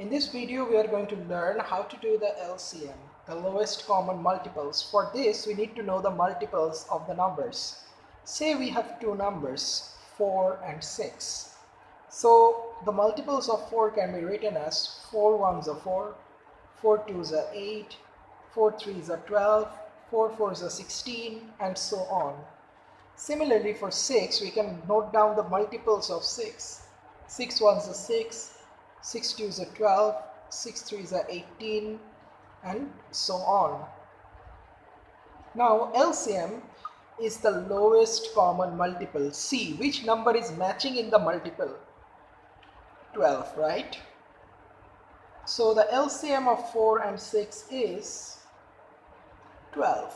In this video, we are going to learn how to do the LCM, the lowest common multiples. For this, we need to know the multiples of the numbers. Say we have two numbers, 4 and 6. So the multiples of 4 can be written as 4 ones are 4, 4 twos are 8, 4 threes are 12, 4 fours are 16, and so on. Similarly, for 6, we can note down the multiples of 6. 6 ones are 6, 6 twos are 12, 6 threes are 18, and so on. Now, LCM is the lowest common multiple. See which number is matching in the multiple. 12, right? So the LCM of 4 and 6 is 12.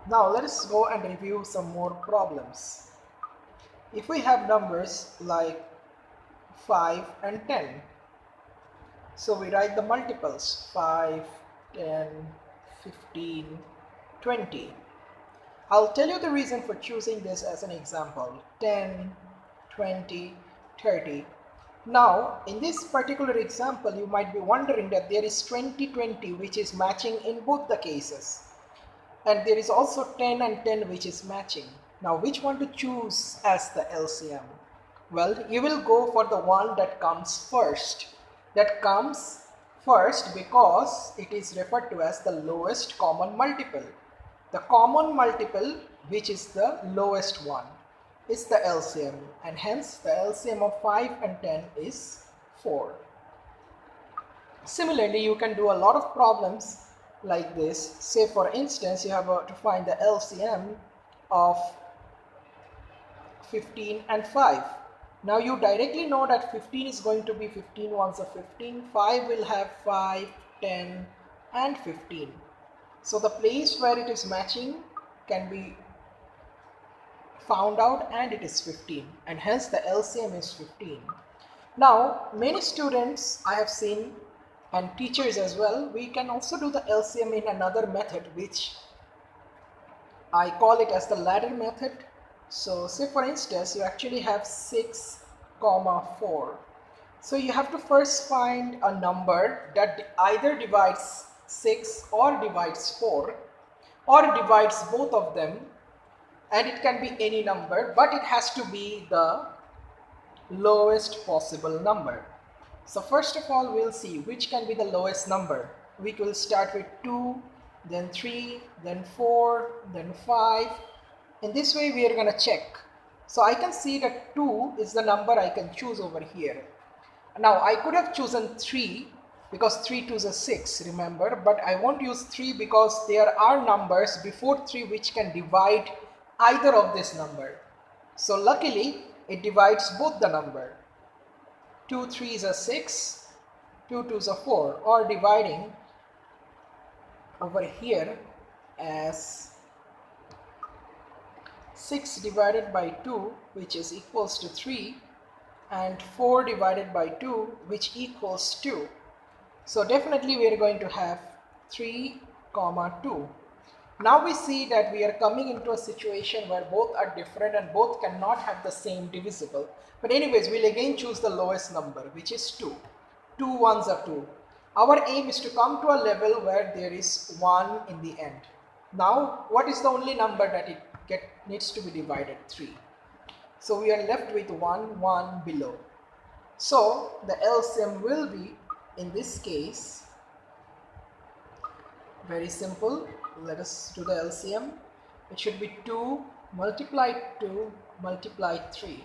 Now let us go and review some more problems. If we have numbers like 5 and 10, so we write the multiples 5, 10, 15, 20. I'll tell you the reason for choosing this as an example: 10, 20, 30. Now in this particular example, you might be wondering that there is 20, 20 which is matching in both the cases, and there is also 10 and 10 which is matching. Now which one to choose as the LCM? Well, you will go for the one that comes first. That comes first because it is referred to as the lowest common multiple. The common multiple, which is the lowest one, is the LCM, and hence the LCM of 5 and 10 is 4. Similarly, you can do a lot of problems like this. Say for instance, you have to find the LCM of 15 and 5. Now you directly know that 15 is going to be 15 ones are 15, 5 will have 5, 10 and 15. So the place where it is matching can be found out, and it is 15, and hence the LCM is 15. Now many students I have seen, and teachers as well, we can also do the LCM in another method which I call it as the ladder method. So say for instance, you actually have 6, 4. So you have to first find a number that either divides 6 or divides 4 or divides both of them, and it can be any number, but it has to be the lowest possible number. So first of all, we'll see which can be the lowest number. We will start with 2, then 3, then 4, then 5. In this way we are going to check. So I can see that 2 is the number I can choose over here. Now I could have chosen 3 because 3 twos are 6, remember, but I won't use 3 because there are numbers before 3 which can divide either of this number. So luckily it divides both the number. 2 threes are 6, 2 twos are 4, or dividing over here as 6 divided by 2, which is equals to 3, and 4 divided by 2, which equals 2. So definitely we are going to have 3, 2. Now we see that we are coming into a situation where both are different and both cannot have the same divisible. But anyways, we'll again choose the lowest number, which is 2. 2 ones are 2. Our aim is to come to a level where there is 1 in the end. Now, what is the only number that it needs to be divided? 3. So we are left with 1, 1 below. So the LCM will be, in this case, very simple. Let us do the LCM. It should be 2 multiplied 2 multiplied 3.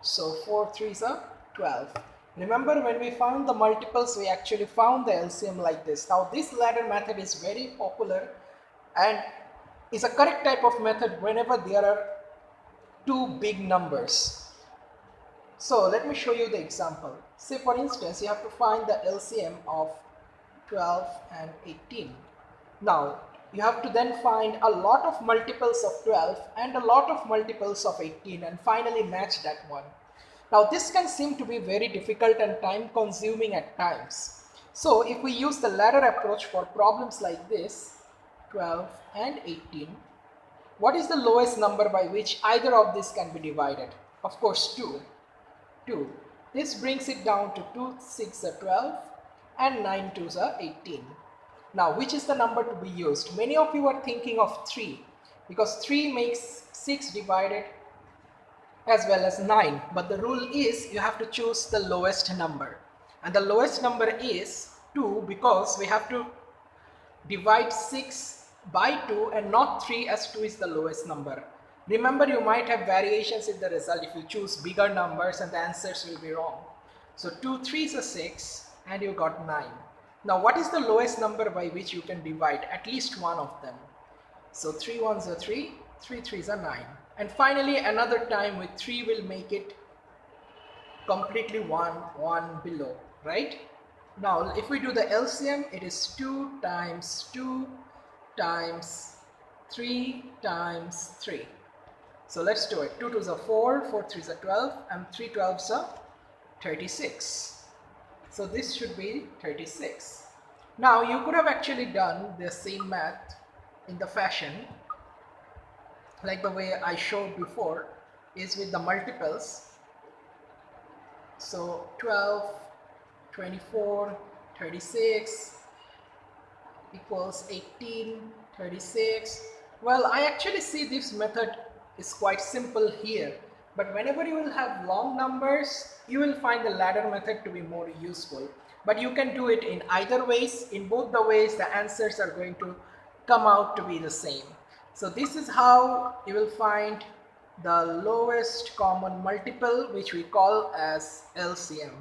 So 4 threes are 12. Remember, when we found the multiples, we actually found the LCM like this. Now this ladder method is very popular and is a correct type of method whenever there are two big numbers. So let me show you the example. Say for instance, you have to find the LCM of 12 and 18. Now you have to then find a lot of multiples of 12 and a lot of multiples of 18 and finally match that one. Now this can seem to be very difficult and time consuming at times. So if we use the ladder approach for problems like this, 12 and 18, what is the lowest number by which either of these can be divided? Of course 2. 2. This brings it down to 2 6 are 12 and 9 2s are 18. Now, which is the number to be used? Many of you are thinking of 3 because 3 makes 6 divided as well as 9. But the rule is you have to choose the lowest number. And the lowest number is 2 because we have to divide 6 by 2 and not 3 as 2 is the lowest number. Remember, you might have variations in the result if you choose bigger numbers and the answers will be wrong. So 2 3s are 6 and you got 9. Now what is the lowest number by which you can divide? At least one of them. So 3 1s are 3, 3 3s are 9. And finally another time with 3 will make it completely 1 below, right? Now if we do the LCM, it is 2 times 2 times 3 times 3. So let's do it. 2 2s are 4, 4 3s are 12 and 3 12s are 36. So this should be 36. Now you could have actually done the same math in the fashion like the way I showed before, is with the multiples. So 12, 24, 36 equals 18, 36. Well, I actually see this method is quite simple here, but whenever you will have long numbers, you will find the ladder method to be more useful. But you can do it in either ways. In both the ways, the answers are going to come out to be the same. So this is how you will find the lowest common multiple, which we call as LCM.